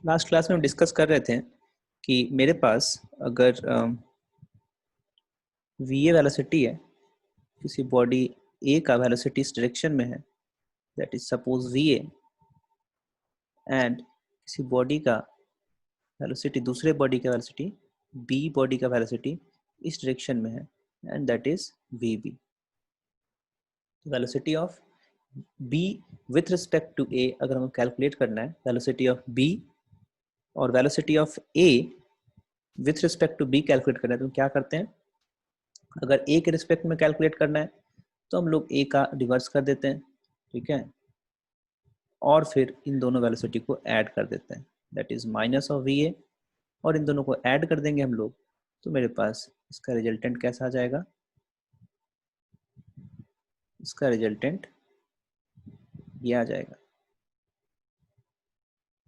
Last class में हम discuss कर रहे थे कि मेरे पास अगर वी ए वेलोसिटी है, किसी बॉडी ए का वेलोसिटी इस डायरेक्शन में है, that is suppose V A, and किसी बॉडी का वेलोसिटी दूसरे बॉडी का वेलोसिटी बी बॉडी का वेलोसिटी इस डायरेक्शन में है, and that is V B. Velocity of B with respect to A अगर हमें कैलकुलेट करना है, वेलोसिटी ऑफ बी और velocity of A with respect to B calculate करना है, तो क्या करते हैं, अगर ए के रिस्पेक्ट में कैलकुलेट करना है तो हम लोग ए का रिवर्स कर देते हैं, ठीक है, और फिर इन दोनों वेलोसिटी को ऐड कर देते हैं, that is minus of V A, और इन दोनों को ऐड कर देंगे हम लोग, तो मेरे पास इसका रिजल्टेंट कैसा आ जाएगा, इसका रिजल्टेंट ये आ जाएगा,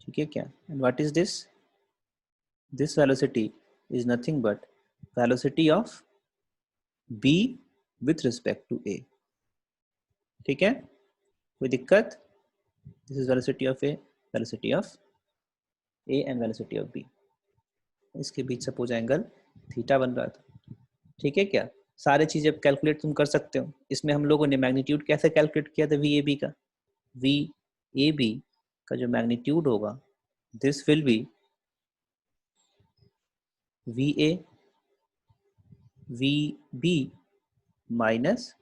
ठीक है क्या। And what is this, this velocity is nothing but velocity of B with respect to A, ठीक है, कोई दिक्कत। This is velocity of A, velocity of A and velocity of B, इसके बीच सपोज एंगल थीटा बन रहा था, ठीक है क्या। सारे चीजें कैलकुलेट तुम कर सकते हो। इसमें हम लोगों ने मैग्नीट्यूड कैसे कैलकुलेट किया था, वी ए बी का, वी ए बी का जो मैग्नीट्यूड होगा, this will be V A V B minus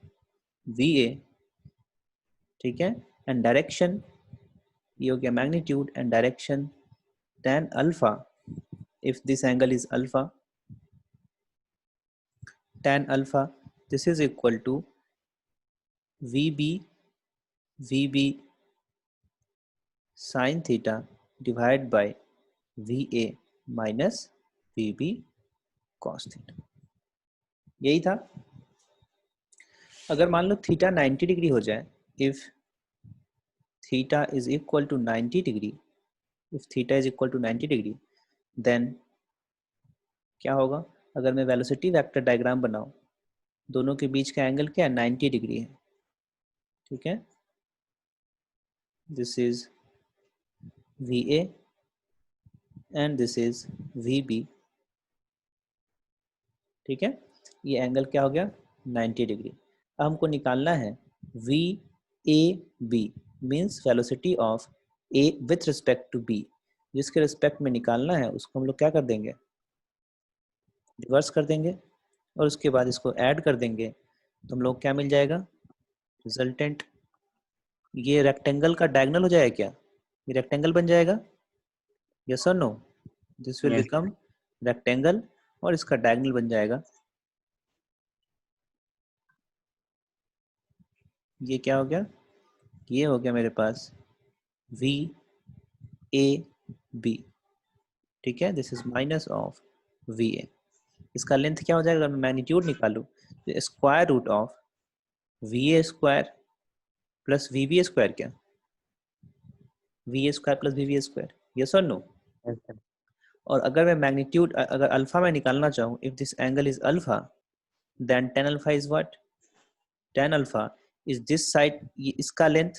V A, ठीक है, एंड डायरेक्शन ये हो गया magnitude, and direction tan alpha, if this angle is alpha, tan alpha, this is equal to VB sin theta divided by VA minus VB cos theta। यही था। अगर मान लो theta 90 degree हो जाए, if theta is equal to 90 degree, if theta is equal to 90 degree, then क्या होगा, अगर मैं वेलोसिटी वेक्टर डायग्राम बनाऊं, दोनों के बीच का एंगल क्या है, 90 डिग्री है, ठीक है, this is VA and this is VB, ठीक है, ये एंगल क्या हो गया, 90 डिग्री। अब हमको निकालना है VAB, means velocity of A with respect to B, जिसके रिस्पेक्ट में निकालना है उसको हम लोग क्या कर देंगे, रिवर्स कर देंगे, और उसके बाद इसको ऐड कर देंगे, तो हम लोग क्या मिल जाएगा, रिजल्टेंट। ये रेक्टेंगल का डायगोनल हो जाएगा क्या, ये रेक्टेंगल बन जाएगा, यस और no, this will become rectangle, और इसका डायगोनल बन जाएगा, ये क्या हो गया, ये हो गया मेरे पास VAB, ठीक है, this is minus of VA। इसका लेंथ क्या हो जाएगा, अगर मैं मैग्नीट्यूड निकालूं तो square root of VA square plus VB square, क्या VA square plus VB square, yes और नो। और अगर मैं मैग्नीट्यूड अगर अल्फा में निकालना चाहूँ, if this angle is alpha, then tan alpha is what, tan alpha is this side, इसका length,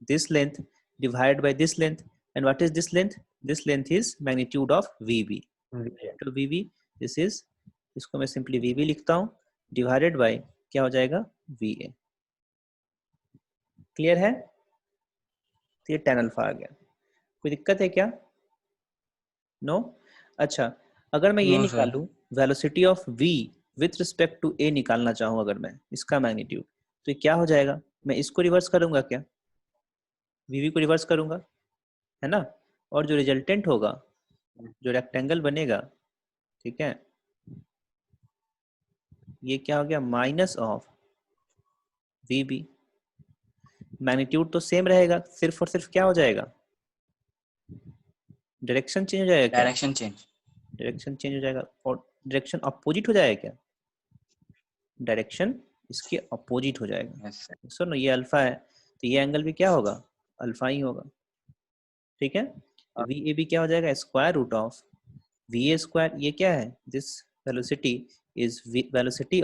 this length divided by this length, and what is this length, this length is magnitude of VB, to VB, this is, इसको मैं simply VB लिखता हूँ, divided by क्या हो जाएगा, VA। Clear है, तो ये tan अल्फा आ गया, कोई दिक्कत है क्या, नो अच्छा, अगर मैं ये निकालूं velocity of V with respect to A निकालना चाहूँ, अगर मैं इसका मैग्नीट्यूड, तो ये क्या हो जाएगा, मैं इसको रिवर्स करूंगा क्या, VB को रिवर्स करूंगा, है ना, और जो रिजल्टेंट होगा, जो रेक्टेंगल बनेगा, ठीक है, ये क्या हो गया, माइनस ऑफ VB। मैग्नीट्यूड तो सेम रहेगा, सिर्फ और सिर्फ क्या हो जाएगा, डायरेक्शन चेंज हो जाएगा क्या, डायरेक्शन चेंज हो जाएगा, और डायरेक्शन अपोजिट हो जाएगा क्या, डायरेक्शन इसके अपोजिट हो जाएगा, सुनो ये अल्फा है तो ये एंगल भी क्या होगा, अल्फा ही होगा, ठीक है। तो VAB क्या हो जाएगा, square root of VA square, ये क्या है, this velocity is velocity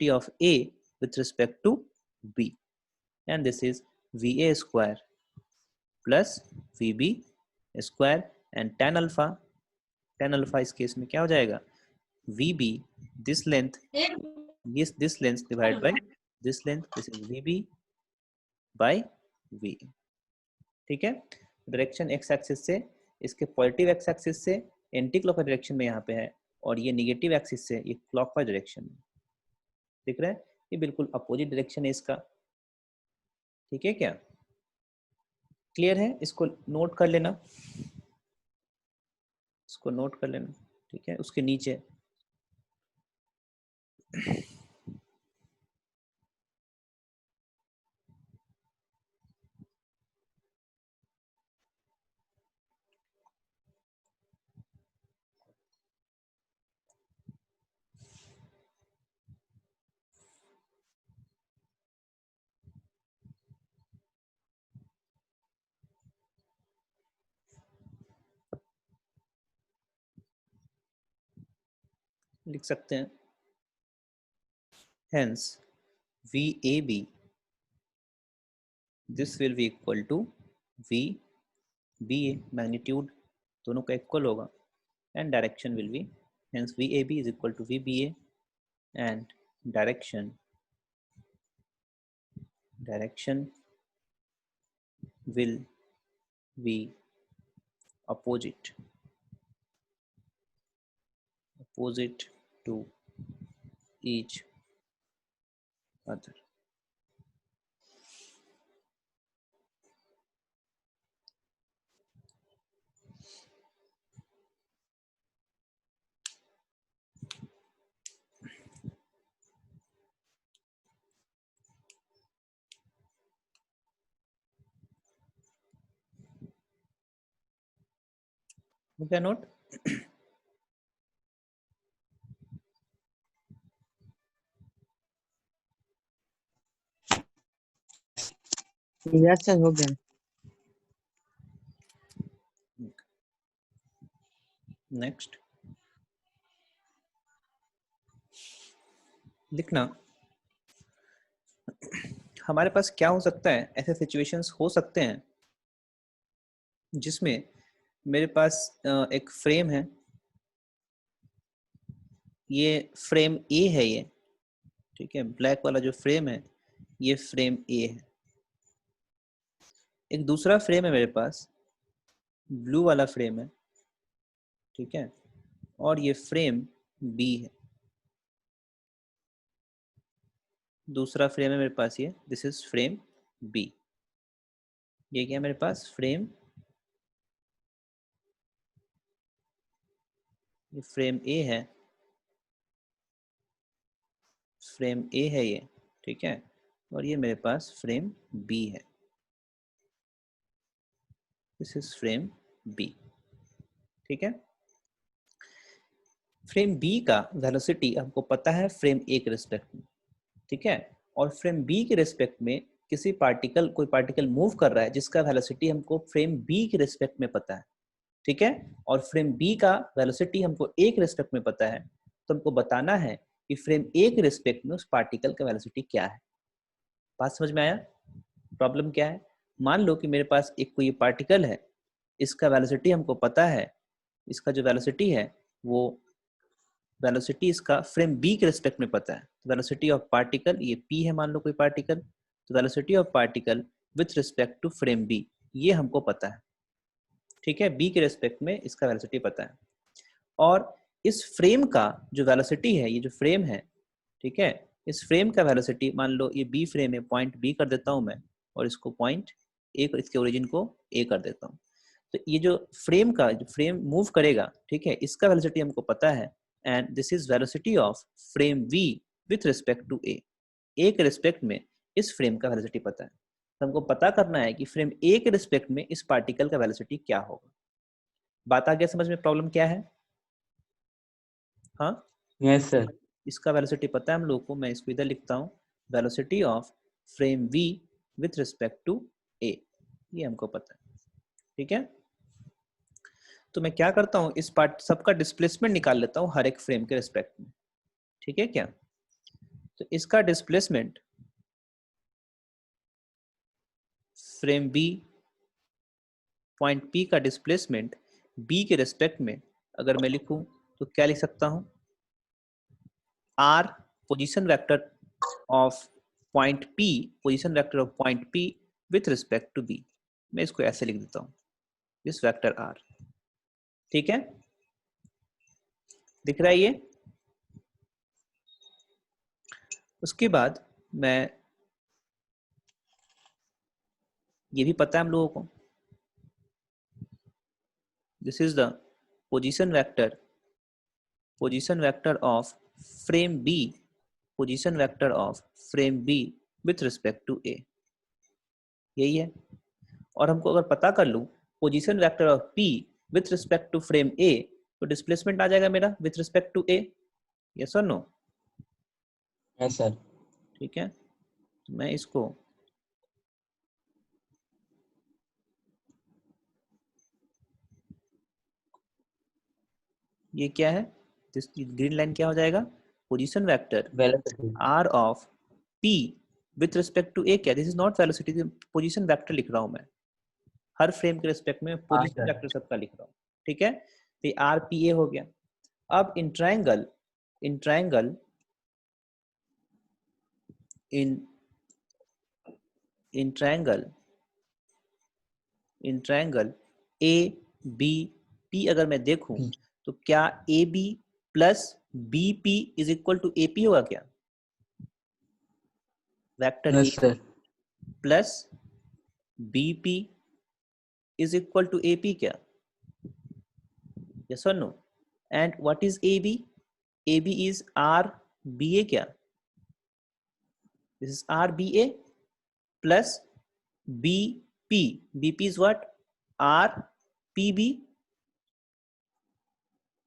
of A with respect to B, and this is VA square plus VB square and tan alpha इस केस में क्या हो जाएगा, VB this length, this length divide by this length, this is VB by V। ठीक है, direction x axis से, इसके positive x axis से एंटी क्लॉकवाइज डायरेक्शन में यहाँ पे है, और ये निगेटिव एक्सिस से ये क्लॉकवाइज डायरेक्शन में। दिख रहा है, ये बिल्कुल अपोजिट डायरेक्शन है इसका। ठीक है क्या, क्लियर है, इसको नोट कर लेना, इसको नोट कर लेना। ठीक है, उसके नीचे लिख सकते हैं, hence VAB this will be equal to VBA, magnitude दोनों का इक्वल होगा, and direction will be, hence VAB is equal to VBA and direction will be opposite to each other। हो गया नोट। यस सर, हो गया। Next लिखना, हमारे पास क्या हो सकता है, ऐसे सिचुएशंस हो सकते हैं जिसमें मेरे पास एक फ्रेम है, ये फ्रेम ए है ये। ठीक है, ब्लैक वाला जो फ्रेम है ये फ्रेम ए है। एक दूसरा फ्रेम है मेरे पास, ब्लू वाला फ्रेम है। ठीक है, और ये फ्रेम बी है। दूसरा फ्रेम है मेरे पास ये, दिस इज फ्रेम बी। ये क्या है मेरे पास, फ्रेम, ये फ्रेम ए है, फ्रेम ए है ये। ठीक है, और ये मेरे पास फ्रेम बी है, दिस इज फ्रेम बी। ठीक है, फ्रेम बी का वेलोसिटी हमको पता है फ्रेम ए के रिस्पेक्ट में। ठीक है, और फ्रेम बी के रिस्पेक्ट में किसी पार्टिकल, कोई पार्टिकल मूव कर रहा है जिसका वेलोसिटी हमको फ्रेम बी के रिस्पेक्ट में पता है। ठीक है, और फ्रेम बी का वेलोसिटी हमको ए के रिस्पेक्ट में पता है, तो हमको बताना है कि फ्रेम ए के रिस्पेक्ट में उस पार्टिकल का वेलोसिटी क्या है। बात समझ में आया, प्रॉब्लम क्या है। मान लो कि मेरे पास एक कोई पार्टिकल है, इसका वेलोसिटी हमको पता है, इसका जो वेलोसिटी है वो वेलोसिटी इसका फ्रेम बी के रिस्पेक्ट में पता है। तो वेलोसिटी ऑफ पार्टिकल, ये पी है मान लो कोई पार्टिकल, तो velocity of particle with respect to frame B ये हमको पता है। ठीक है, बी के रिस्पेक्ट में इसका वेलोसिटी पता है, और इस फ्रेम का जो वेलोसिटी है, ये जो फ्रेम है, ठीक है, इस फ्रेम का वेलोसिटी मान लो ये बी फ्रेम है, पॉइंट बी कर देता हूं मैं, और इसको पॉइंट ए, इसके ओरिजिन को ए कर देता हूँ। तो ये जो फ्रेम का, जो फ्रेम मूव करेगा, ठीक है, इसका वेलोसिटी हमको पता है, and this is velocity of frame V with respect to A. A के रिस्पेक्ट में इस फ्रेम का वेलोसिटी पता है, तो हमको पता करना है कि फ्रेम ए के रिस्पेक्ट में इस पार्टिकल का वेलोसिटी क्या होगा। बात आ गया समझ में, प्रॉब्लम क्या है। हाँ, यस सर। इसका वेलोसिटी पता है हम लोग को, मैं इसको इधर लिखता हूँ, velocity of frame V with respect to A, ये हमको पता है। ठीक है, तो मैं क्या करता हूँ, इस पार्ट सबका डिस्प्लेसमेंट निकाल लेता हूँ हर एक फ्रेम के रिस्पेक्ट में। ठीक है क्या, तो इसका displacement frame B point P का डिस्प्लेसमेंट B के रेस्पेक्ट में अगर मैं लिखूं तो क्या लिख सकता हूं, R position vector of point P, position vector of point P with respect to B। मैं इसको ऐसे लिख देता हूं, दिस वेक्टर R। ठीक है, दिख रहा है ये। उसके बाद मैं, ये भी पता है हम लोगों को, this is the position vector of frame B, position vector of frame B with respect to A, यही है। और हमको अगर पता कर लूं position vector of P with respect to frame A, तो डिस्प्लेसमेंट आ जाएगा मेरा with respect to A। Yes और नो? Yes sir. ठीक है, तो मैं इसको ये क्या है, ग्रीन लाइन क्या हो जाएगा, position vector velocity. R of P with respect to A। क्या, this is not velocity, position vector लिख रहा हूं मैं, हर फ्रेम के रिस्पेक्ट में हाँ पोजीशन सर। वेक्टर सबका लिख रहा हूँ। ठीक है, तो ये RPA हो गया। अब in triangle in triangle in in triangle in triangle ABP अगर मैं देखूं तो क्या AB plus BP is equal to AP होगा क्या, vector yes AB sir. Plus BP is equal to AP क्या, yes or no? And what is AB? AB is RBA क्या, this is RBA plus BP. BP is what? RPB.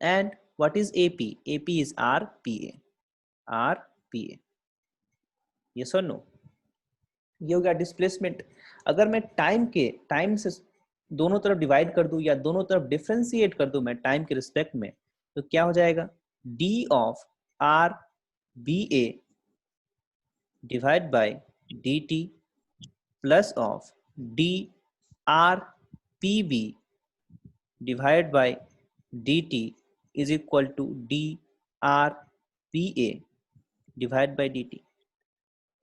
And what is AP? AP is RPA. RPA. Yes or no? ये हो गया displacement. अगर मैं time से दोनों तरफ divide कर दूं या दोनों तरफ डिफरेंशिएट कर दूं मैं टाइम के रिस्पेक्ट में, तो क्या हो जाएगा, D of RBA divide by DT plus of DRPB divided by dt is equal to drpa divided by dt।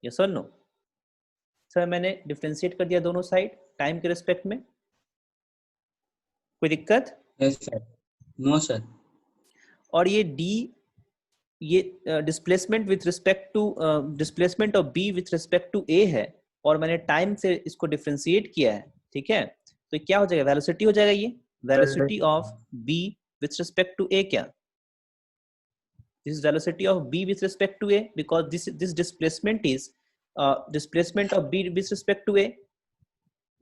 yes or no? Sir मैंने डिफरेंशिएट कर दिया दोनों साइड टाइम के रिस्पेक्ट में, कोई दिक्कत? Yes sir. No sir. और ये d, ये displacement with respect to displacement of b with respect to a है, और मैंने टाइम से इसको डिफरेंशिएट किया है। ठीक है, तो क्या हो जाएगा, वेलोसिटी हो जाएगा ये, velocity of b with respect to a क्या, this is velocity of b with respect to a because this displacement is displacement of b with respect to a,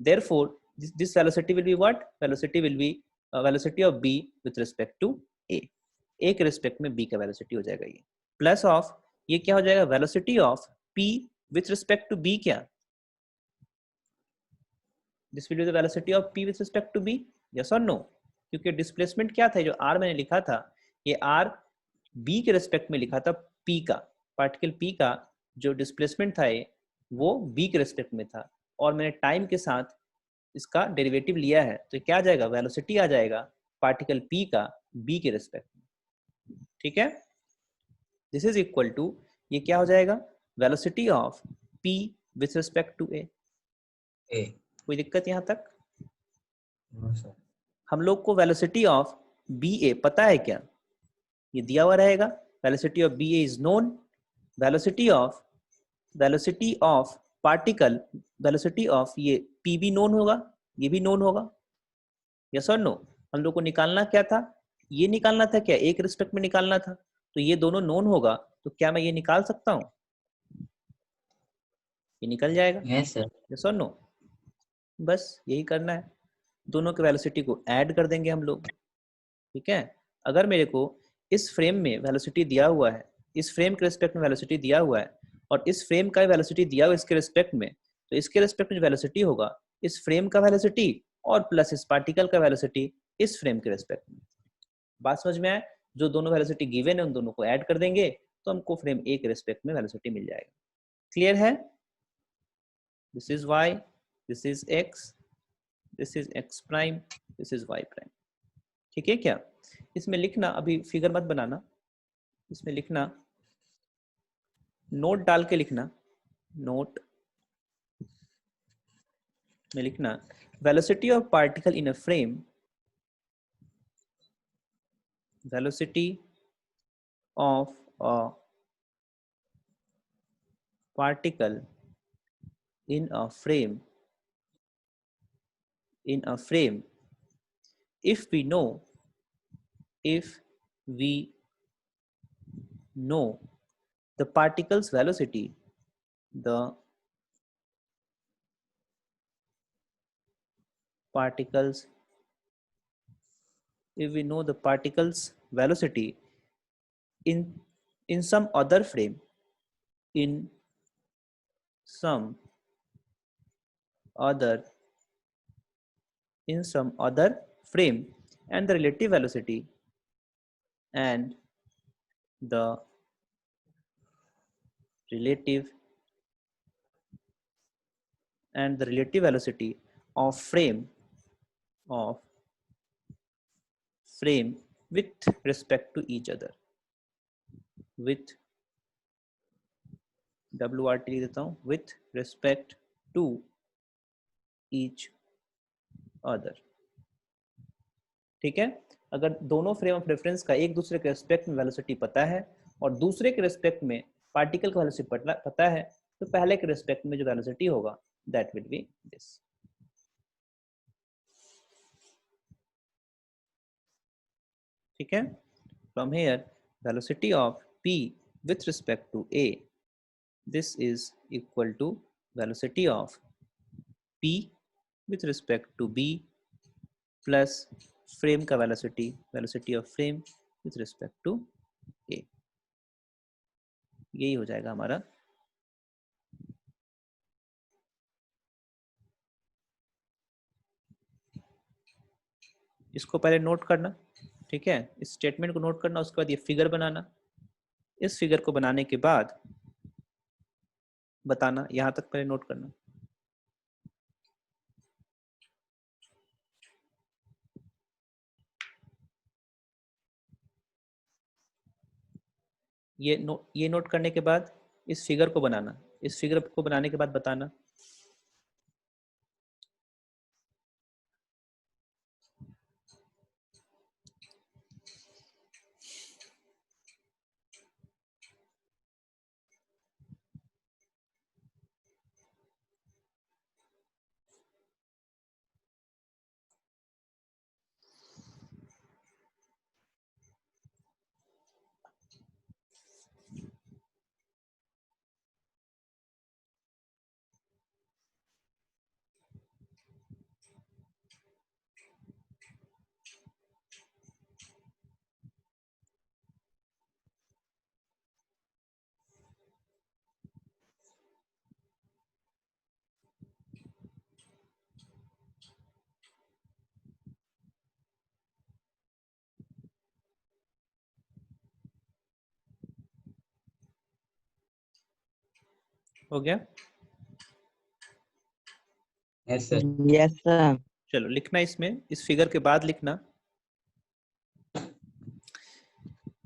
therefore this velocity will be what, velocity will be velocity of b with respect to a के respect में b का velocity हो जाएगा ये, plus of ये क्या हो जाएगा, velocity of p with respect to b क्या, this will be the velocity of p with respect to b। yes or no? क्योंकि डिस्प्लेसमेंट क्या था, जो r मैंने लिखा था ये r b के रेस्पेक्ट में लिखा था, p का पार्टिकल p का जो डिस्प्लेसमेंट था ये वो b के रेस्पेक्ट में था, और मैंने टाइम के साथ इसका डेरिवेटिव लिया है, तो क्या आ जाएगा, वेलोसिटी आ जाएगा पार्टिकल p का b के रेस्पेक्ट में। ठीक है, दिस इज इक्वल टू, ये क्या हो जाएगा, velocity of p with respect to a। कोई दिक्कत यहाँ तक? No sir. हम लोग को वेलोसिटी ऑफ BA पता है क्या, ये दिया हुआ रहेगा, velocity of BA is known, velocity of particle, velocity of ये PB नोन होगा, ये भी नोन होगा। यस और नो? हम लोग को निकालना क्या था, ये निकालना था क्या, एक रिस्पेक्ट में निकालना था, तो ये दोनों नोन होगा, तो क्या मैं ये निकाल सकता हूँ, ये निकल जाएगा। Yes sir. यस और नो? बस यही करना है, दोनों के वेलोसिटी को ऐड कर देंगे हम लोग। ठीक है, अगर मेरे को इस फ्रेम में वेलोसिटी दिया हुआ है, इस फ्रेम के रिस्पेक्ट में वेलोसिटी दिया हुआ है, और इस फ्रेम का वेलोसिटी दिया हुआ है इसके रिस्पेक्ट में, तो इसके रिस्पेक्ट में जो वेलोसिटी होगा इस फ्रेम का वेलोसिटी और प्लस इस पार्टिकल का वेलोसिटी इस फ्रेम के रिस्पेक्ट में। बात समझ में आए? जो दोनों वेलोसिटी गिवन है उन दोनों को ऐड कर देंगे तो हमको फ्रेम ए के रिस्पेक्ट में वेलोसिटी मिल जाएगा। क्लियर है? This is y, this is x, this is x prime, this is y prime. ठीक है क्या? इसमें लिखना, अभी फिगर मत बनाना, इसमें लिखना, नोट डाल के लिखना, नोट में लिखना velocity of particle in a frame, velocity of a particle in a frame, in a frame, if we know, if we know the particle's velocity, the particles, if we know the particle's velocity in in some other frame, in some other, in some other frame, and the relative velocity and the relative and the relative velocity of of frame with respect to each other, with WRT लिख देता हूँ, with respect to each other। ठीक है? अगर दोनों frame of reference का एक दूसरे के रेस्पेक्ट में वेलोसिटी पता है और दूसरे के रेस्पेक्ट में पार्टिकल का वेलोसिटी पता है, तो पहले के रेस्पेक्ट में जो वेलोसिटी होगा दैट विल बी दिस। ठीक है? From here velocity of p with respect to a, this is equal to velocity of p with respect to b plus frame का velocity, velocity of frame with respect to A. यही हो जाएगा हमारा। इसको पहले note करना, ठीक है? इस स्टेटमेंट को नोट करना, उसके बाद ये फिगर बनाना। इस फिगर को बनाने के बाद बताना, यहां तक पहले नोट करना। ये नोट करने के बाद इस फिगर को बनाना, इस फिगर को बनाने के बाद बताना। हो गया? Yes sir. Yes sir. चलो लिखना, इसमें इस फिगर के बाद लिखना,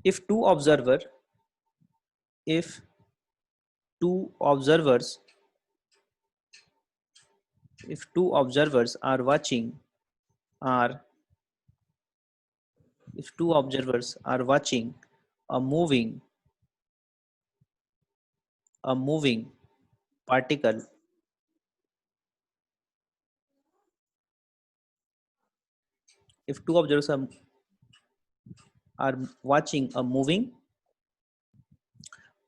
if two observer, if two observers, if two observers are watching, are, if two observers are watching a moving particle, if two observers are watching a moving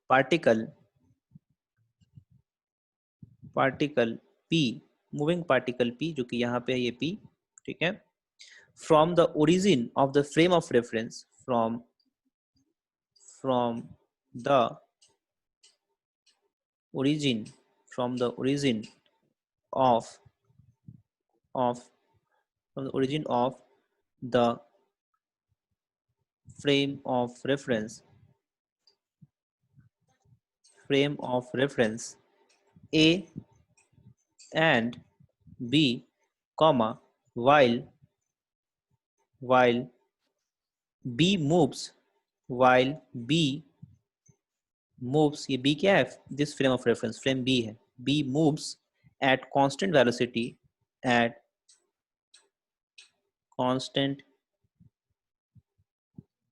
particle p, moving particle p, जो कि यहाँ पे है ये p, ठीक है? from the origin of the frame of reference, from the origin, from the origin of from the origin of the frame of reference, frame of reference A and B, comma, while b moves while b moves, ये b क्या है, this frame of reference frame b है, b moves at constant velocity at constant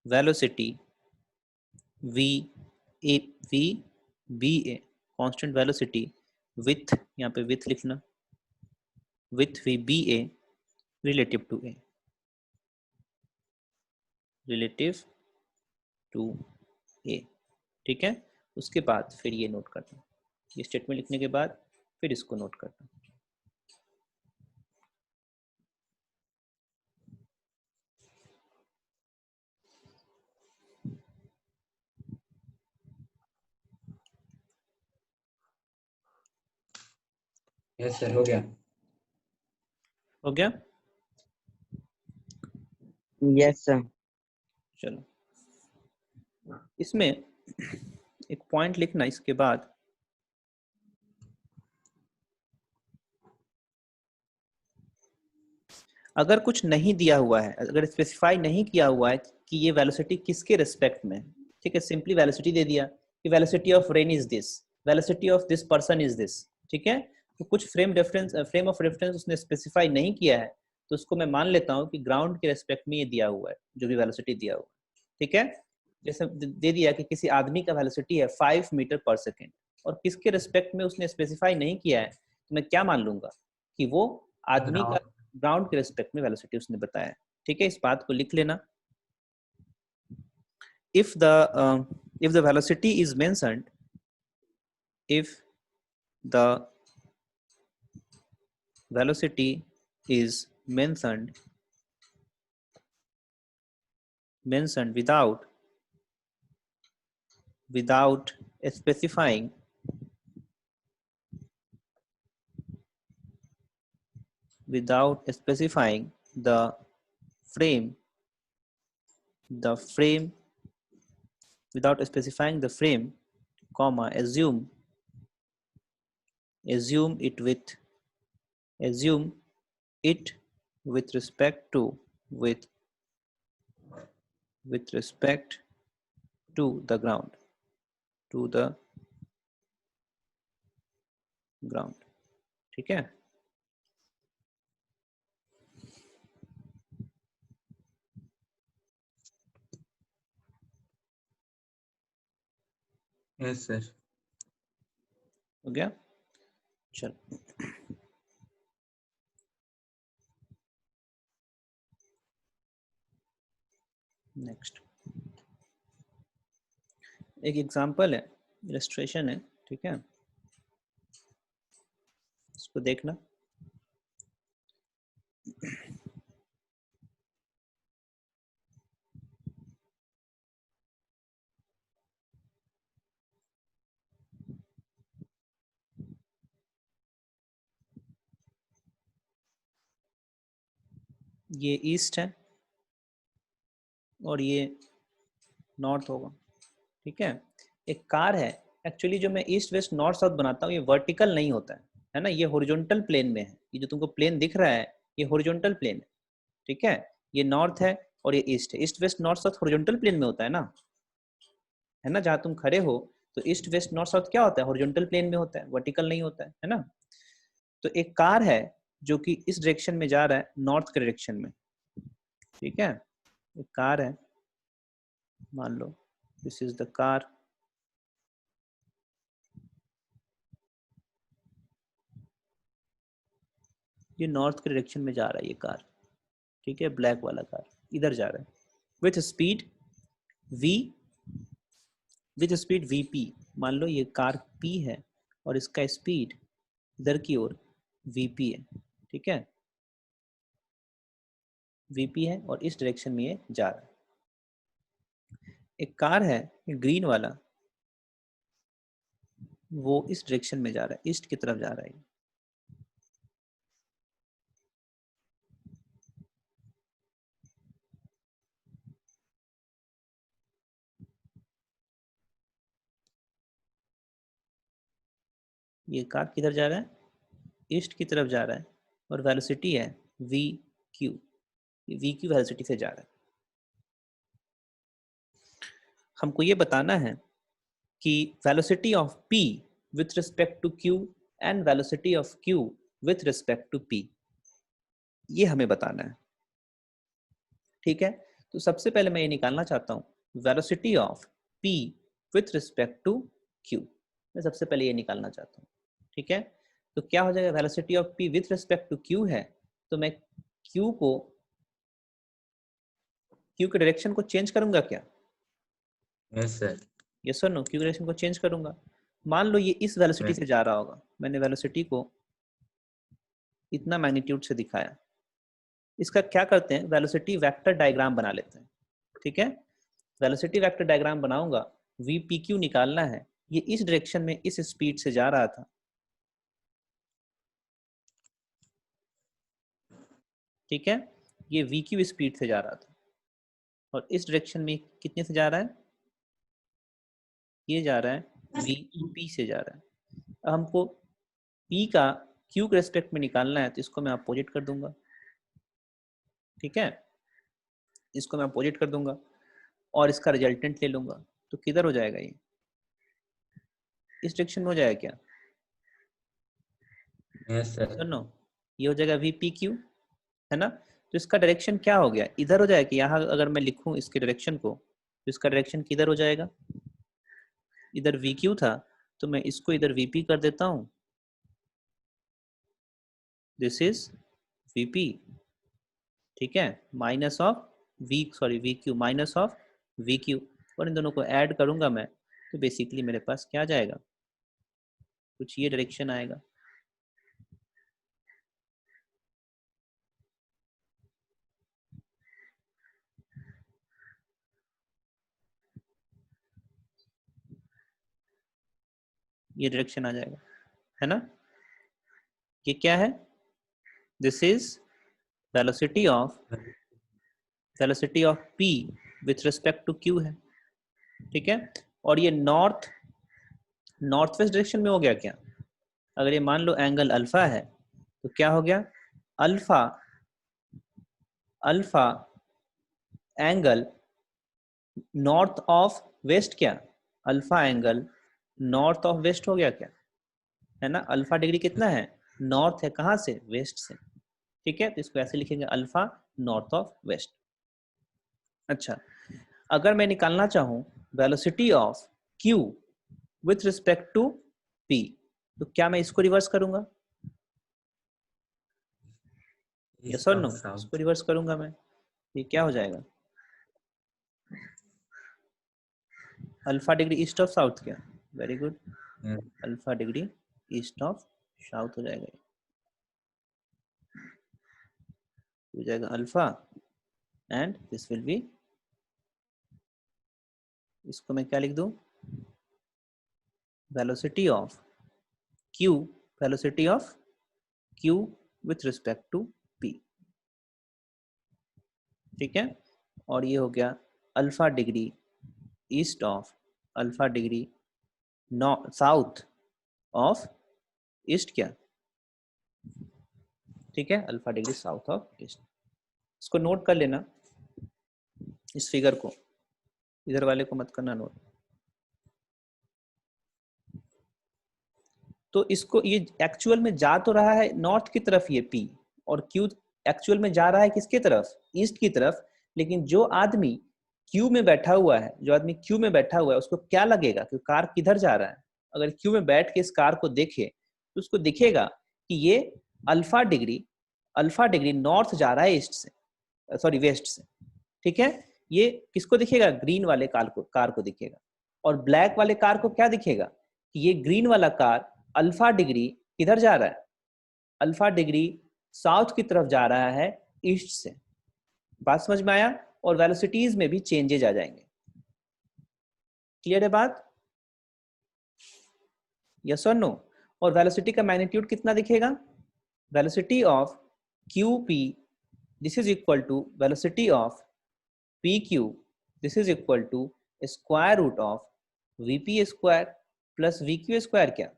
velocity v a v b a constant velocity with, यहाँ पे with लिखना, with v b a relative to a, relative to a, ठीक है। उसके बाद फिर ये नोट करना, ये स्टेटमेंट लिखने के बाद फिर इसको नोट करना। यस सर, हो गया। हो गया? Yes sir. चलो, इसमें एक पॉइंट लिखना, इसके बाद अगर कुछ नहीं दिया हुआ है, अगर स्पेसिफाई नहीं किया हुआ है कि ये वेलोसिटी किसके रिस्पेक्ट में, ठीक है, सिंपली वेलोसिटी दे दिया कि velocity of rain is this, velocity of this person is this, ठीक है। तो कुछ फ्रेम ऑफ रेफरेंस उसने स्पेसिफाई नहीं किया है, तो उसको मैं मान लेता हूँ कि ग्राउंड के रेस्पेक्ट में ये दिया हुआ है, जो भी वेलोसिटी दिया हुआ है, ठीक है। जैसे दे दिया कि किसी आदमी का वेलोसिटी है 5 मीटर पर सेकेंड, और किसके रिस्पेक्ट में उसने स्पेसिफाई नहीं किया है, तो मैं क्या मान लूंगा कि वो आदमी का ग्राउंड के रिस्पेक्ट में वेलोसिटी उसने बताया है, ठीक है। इस बात को लिख लेना। if the velocity is mentioned, if the velocity is mentioned without specifying the frame without specifying the frame, comma, assume it with respect to the ground, ठीक है। Yes sir. हो गया? चलो, नेक्स्ट एक एग्जांपल है, इलस्ट्रेशन है, ठीक है, इसको देखना। ये ईस्ट है और ये नॉर्थ होगा, ठीक है। एक कार है, एक्चुअली जो मैं ईस्ट वेस्ट नॉर्थ साउथ बनाता हूँ ये वर्टिकल नहीं होता है ना, ये हॉरिजॉन्टल प्लेन में है। ये जो तुमको प्लेन दिख रहा है ये हॉरिजॉन्टल प्लेन है, ठीक है। ये नॉर्थ है और ये ईस्ट है। East west north south horizontal plane में होता है ना, जहाँ तुम खड़े हो तो ईस्ट वेस्ट नॉर्थ साउथ क्या होता है, हॉरिजॉन्टल प्लेन में होता है, वर्टिकल नहीं होता है ना। तो एक कार है जो कि इस डायरेक्शन में जा रहा है, नॉर्थ के डायरेक्शन में, ठीक है। एक कार है, मान लो दिस इज द कार, ये नॉर्थ के डायरेक्शन में जा रहा है ये कार, ठीक है, ब्लैक वाला कार इधर जा रहा है विथ स्पीड vp। मान लो ये कार p है और इसका स्पीड इधर की ओर vp है, ठीक है, vp है और इस डायरेक्शन में ये जा रहा है। एक कार है ग्रीन वाला, वो इस डायरेक्शन में जा रहा है, ईस्ट की तरफ जा रहा है। ये कार किधर जा रहा है, ईस्ट की तरफ जा रहा है, और वेलोसिटी है v क्यू, ये वी क्यू वेलोसिटी से जा रहा है। हमको ये बताना है कि velocity of p with respect to q and velocity of q with respect to p, ये हमें बताना है। ठीक है, तो सबसे पहले मैं ये निकालना चाहता हूँ velocity of p with respect to q, मैं सबसे पहले ये निकालना चाहता हूँ। ठीक है, तो क्या हो जाएगा, velocity of p with respect to q है, तो मैं q के डायरेक्शन को चेंज करूंगा क्या? Yes sir. यस और नो, q के डायरेक्शन को चेंज करूंगा। मान लो ये इस वेलोसिटी से जा रहा होगा, मैंने वेलोसिटी को इतना मैग्नीट्यूड से दिखाया, इसका क्या करते हैं, वेलोसिटी वेक्टर डायग्राम बना लेते हैं। ठीक है, वेलोसिटी वेक्टर डायग्राम बनाऊंगा, वी पी क्यू निकालना है, ये इस डायरेक्शन में इस स्पीड से जा रहा था। ठीक है, ये वी क्यू स्पीड से जा रहा था, और इस डायरेक्शन में कितने से जा रहा है, ये जा रहा है वी पी से जा रहा है। अब हमको पी का क्यू के रेस्पेक्ट में निकालना है, तो इसको मैं अपोजिट कर दूंगा। ठीक है, इसको मैं अपोजिट कर दूंगा और इसका रिजल्टेंट ले लूंगा, तो किधर हो जाएगा, ये इस डायरेक्शन में हो जाएगा क्या? Yes sir. सुनो, ये हो जाएगा वी पी क्यू, है ना। तो इसका डायरेक्शन क्या हो गया, इधर हो जाएगा। यहाँ अगर मैं लिखूं इसके डायरेक्शन को, तो इसका डायरेक्शन किधर हो जाएगा, इधर वी क्यू था, तो मैं इसको इधर वी पी कर देता हूँ, दिस इज वी पी। ठीक है, minus of we Q minus of we Q, और इन दोनों को ऐड करूंगा मैं, तो बेसिकली मेरे पास क्या जाएगा, कुछ ये डायरेक्शन आएगा। ये डायरेक्शन आ जाएगा, है ना। ये क्या है, this is velocity of p with respect to q है। ठीक है, और ये नॉर्थ वेस्ट डायरेक्शन में हो गया क्या, अगर ये मान लो एंगल अल्फा है, तो क्या हो गया, alpha angle north of west, क्या alpha angle north of west हो गया क्या, है ना। अल्फा डिग्री कितना है, नॉर्थ है, कहाँ से, वेस्ट से। ठीक है, तो इसको ऐसे लिखेंगे, अल्फा नॉर्थ ऑफ वेस्ट। अच्छा, अगर मैं निकालना चाहूँ velocity of q with respect to p, तो क्या मैं इसको रिवर्स करूंगा, यस और नो, इसको रिवर्स करूंगा मैं, ये क्या हो जाएगा, alpha degree east of south, क्या, very good, alpha degree east of south हो जाएगा, हो जाएगा alpha, and this will be, इसको मैं क्या लिख दूं, velocity of q with respect to p। ठीक है, और ये हो गया alpha degree east of, alpha degree south of east, क्या, ठीक है, alpha degree south of east. इसको नोट कर लेना, इस फिगर को, इधर वाले को मत करना नोट। तो इसको, ये एक्चुअल में जा तो रहा है नॉर्थ की तरफ ये p, और q एक्चुअल में जा रहा है किसके तरफ, ईस्ट की तरफ। लेकिन जो आदमी क्यू में बैठा हुआ है, उसको क्या लगेगा कि कार किधर जा रहा है, अगर क्यू में बैठ के इस कार को देखे, तो उसको दिखेगा कि ये अल्फा डिग्री नॉर्थ जा रहा है ईस्ट से, सॉरी वेस्ट से। ठीक है, ये किसको दिखेगा, ग्रीन वाले कार को दिखेगा, और ब्लैक वाले कार को क्या दिखेगा कि ये ग्रीन वाला कार अल्फा डिग्री किधर जा रहा है, अल्फा डिग्री साउथ की तरफ जा रहा है ईस्ट से। बात समझ में आया, और वेलोसिटीज में भी चेंजेज आ जाएंगे। क्लियर है बात, यस और नो। और वेलोसिटी का मैग्नीट्यूड कितना दिखेगा, velocity of q p, this is equal to velocity of p q, this is equal to square root of v p square plus v q square, क्या,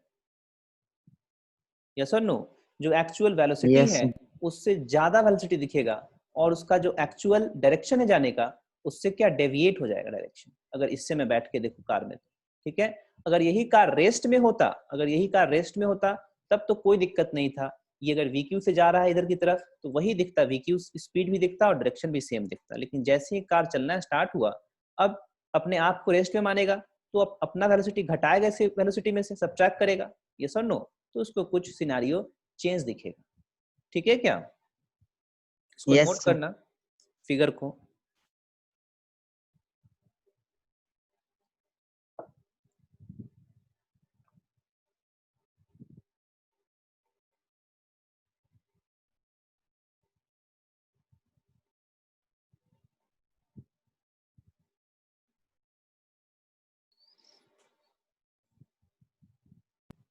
yes और no. जो actual velocity Yes, है sir. उससे ज्यादा velocity दिखेगा और उसका जो एक्चुअल डायरेक्शन है जाने का उससे क्या डेविएट हो जाएगा डायरेक्शन, अगर इससे मैं बैठ के देखूं कार में तो। ठीक है, अगर यही कार रेस्ट में होता, अगर यही कार रेस्ट में होता तब तो कोई दिक्कत नहीं था। ये अगर VQ से जा रहा है इधर की तरफ तो वही दिखता, VQ स्पीड भी दिखता और डायरेक्शन भी सेम दिखता। लेकिन जैसे ही कार चलना स्टार्ट हुआ, अब अपने आप को रेस्ट में मानेगा तो अब अपना वेलोसिटी घटाएगा इस वेलोसिटी में से, सब्ट्रैक्ट करेगा, यस और नो, तो उसको कुछ सिनेरियो चेंज दिखेगा। ठीक है क्या? इसको यस नोट सर। करना फिगर को।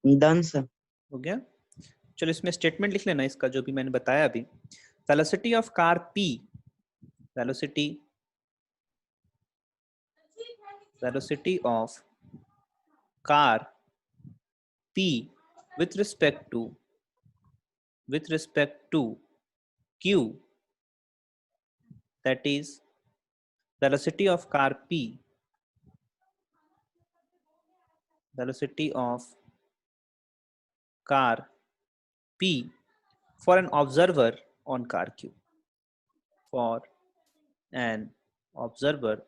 Done sir. हो गया? चलो इसमें स्टेटमेंट लिख लेना इसका जो भी मैंने बताया अभी। Velocity of car P, velocity of car P with respect to Q, that is velocity of car P, velocity of car P for an observer on car Q, for an observer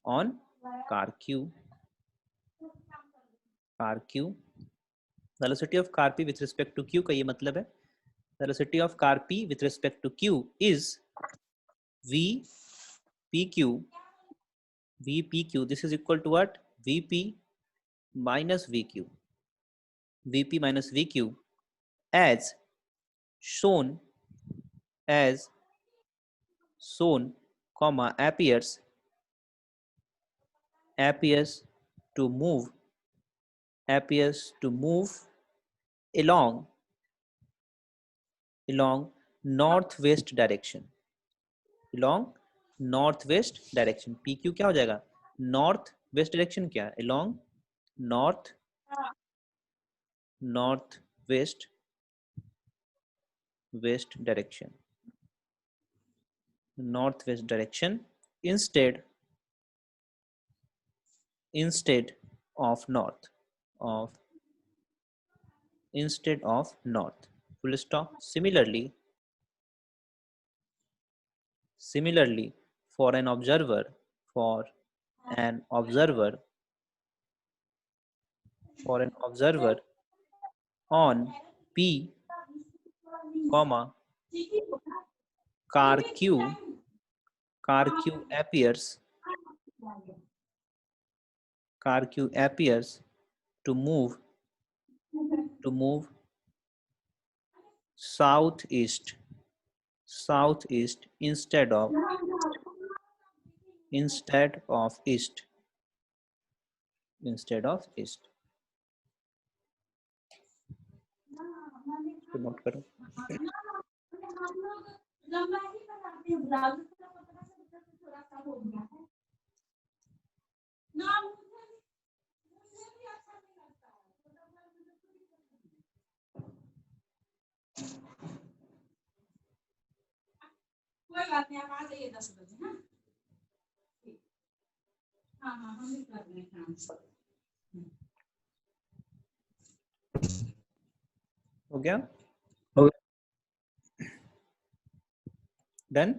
on car Q, velocity of car P with respect to Q का ये मतलब है velocity of car P with respect to Q is VPQ, this is equal to what? VP minus VQ, as shown, comma, appears to move along northwest direction, PQ क्या हो जाएगा? North west direction क्या है? along north west direction, instead of north, full stop. Similarly for an observer on P, comma, car Q appears to move southeast instead of east. तो note करो। कोई बात नहीं, आप आ जाइए 10 बजे। हाँ हाँ, हम भी कर रहे हैं काम। हो गया? हो डन?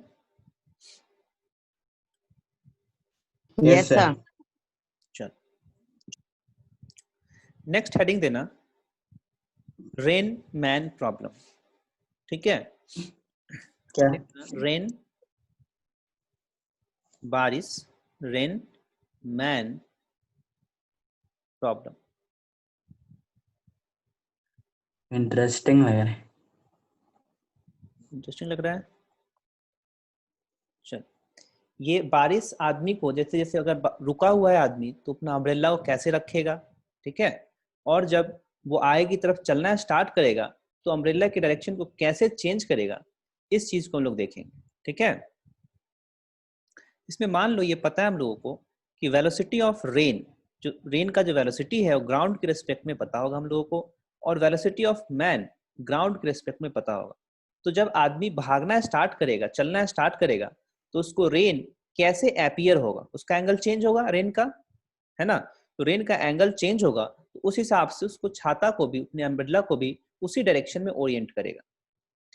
Yes sir. चल नेक्स्ट हेडिंग देना रेन मैन प्रॉब्लम। ठीक है? क्या? रेन बारिश, रेन मैन प्रॉब्लम। इंटरेस्टिंग लग रहा है। इंटरेस्टिंग लग रहा है? चल, ये बारिश आदमी को जैसे जैसे अगर रुका हुआ है आदमी तो अपना अम्ब्रेला को कैसे रखेगा, ठीक है, और जब वो आगे की तरफ चलना स्टार्ट करेगा तो अम्ब्रेला की डायरेक्शन को कैसे चेंज करेगा, इस चीज को हम लोग देखेंगे। ठीक है? इसमें मान लो ये पता है हम लोगों को कि वेलोसिटी ऑफ रेन, जो रेन का जो वेलोसिटी है वो ग्राउंड के रिस्पेक्ट में पता होगा हम लोगों को, और वेलोसिटी ऑफ मैन ग्राउंड के रिस्पेक्ट में पता होगा। तो जब आदमी भागना स्टार्ट करेगा, चलना स्टार्ट करेगा, तो उसको रेन कैसे अपीयर होगा, उसका एंगल चेंज होगा रेन का, है ना। तो रेन का एंगल चेंज होगा तो उस हिसाब से उसको छाता को भी, अपने अम्ब्रेला को भी उसी डायरेक्शन में ओरिएंट करेगा,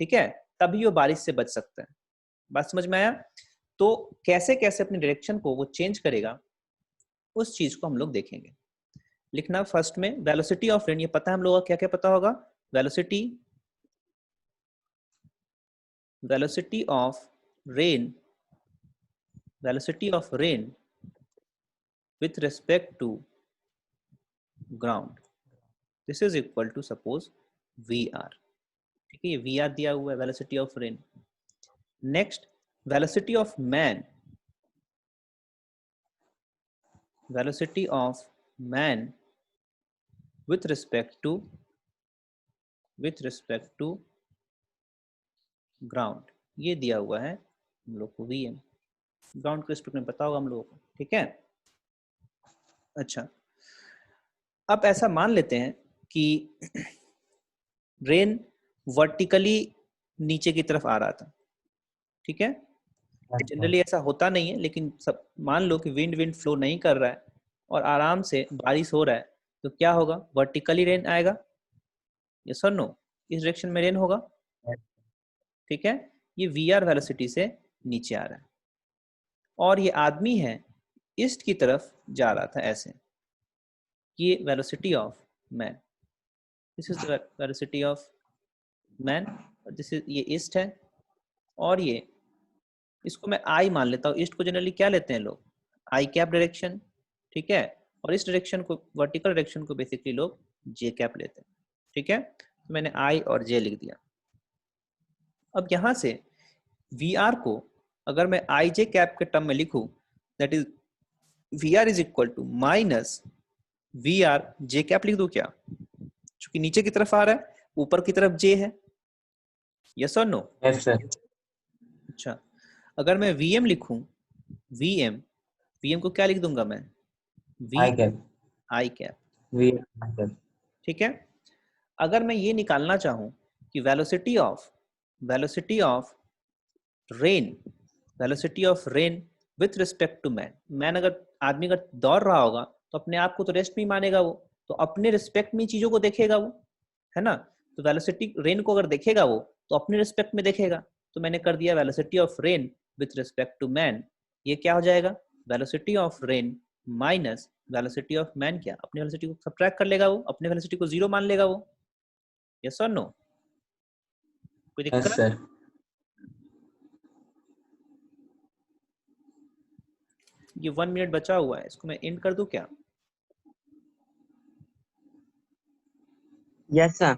ठीक है, तभी वो बारिश से बच सकता है। बात समझ में आया? तो कैसे कैसे अपनी डायरेक्शन को वो चेंज करेगा, उस चीज को हम लोग देखेंगे। लिखना फर्स्ट में वेलोसिटी ऑफ रेन, ये पता है हम लोगों को, क्या क्या पता होगा? Velocity of rain, velocity of rain with respect to ground, this is equal to suppose VR, ठीक है, ये VR दिया हुआ है, velocity of rain। next velocity of man, velocity of man with respect to ground, ये दिया हुआ है हम लोग को VM, ग्राउंड के रिस्पेक्ट में पता होगा हम लोगों को, ठीक है। अच्छा, अब ऐसा मान लेते हैं कि रेन वर्टिकली नीचे की तरफ आ रहा था, ठीक है। जनरली ऐसा होता नहीं है, लेकिन सब मान लो कि विंड फ्लो नहीं कर रहा है और आराम से बारिश हो रहा है, तो क्या होगा? वर्टिकली रेन आएगा, यस और नो? इस डायरेक्शन में रेन होगा, ठीक है। ये VR वेलोसिटी से नीचे आ रहा है और ये आदमी है ईस्ट की तरफ जा रहा था ऐसे, ये velocity of man, this is the velocity of man, this is, ये ईस्ट है और ये, इसको मैं आई मान लेता हूँ। ईस्ट को जनरली क्या लेते हैं लोग? आई कैप डायरेक्शन, ठीक है, और इस डायरेक्शन को, वर्टिकल डायरेक्शन को बेसिकली लोग जे कैप लेते हैं, ठीक है। तो मैंने आई और जे लिख दिया। अब यहाँ से VR को अगर मैं आई जे कैप के टर्म में लिखूं, that is VR is equal to minus VR j cap लिख दूं क्या? चूंकि नीचे की तरफ आ रहा है, ऊपर की तरफ जे है, यस और नो? Yes sir. अच्छा, अगर मैं VM लिखूं, VM को क्या लिख दूंगा मैं? I cap, i cap, v, ठीक है। अगर मैं ये निकालना चाहूं कि velocity of rain with respect to man अगर आदमी अगर दौड़ रहा होगा तो अपने आप को तो रेस्ट में ही मानेगा वो, तो अपने रिस्पेक्ट में चीजों को देखेगा वो, है ना। तो वेलोसिटी रेन को अगर देखेगा वो तो अपने रिस्पेक्ट में देखेगा, तो मैंने कर दिया velocity of rain with respect to man. ये क्या हो जाएगा? Velocity of rain minus velocity of man, क्या अपनी वेलोसिटी को सब्ट्रैक्ट कर लेगा वो, अपने वेलोसिटी को जीरो मान लेगा वो, यस और नो? कोई यस दिक्कत? सर। ये 1 मिनट बचा हुआ है, इसको मैं एंड कर दूं क्या? Yes, sir.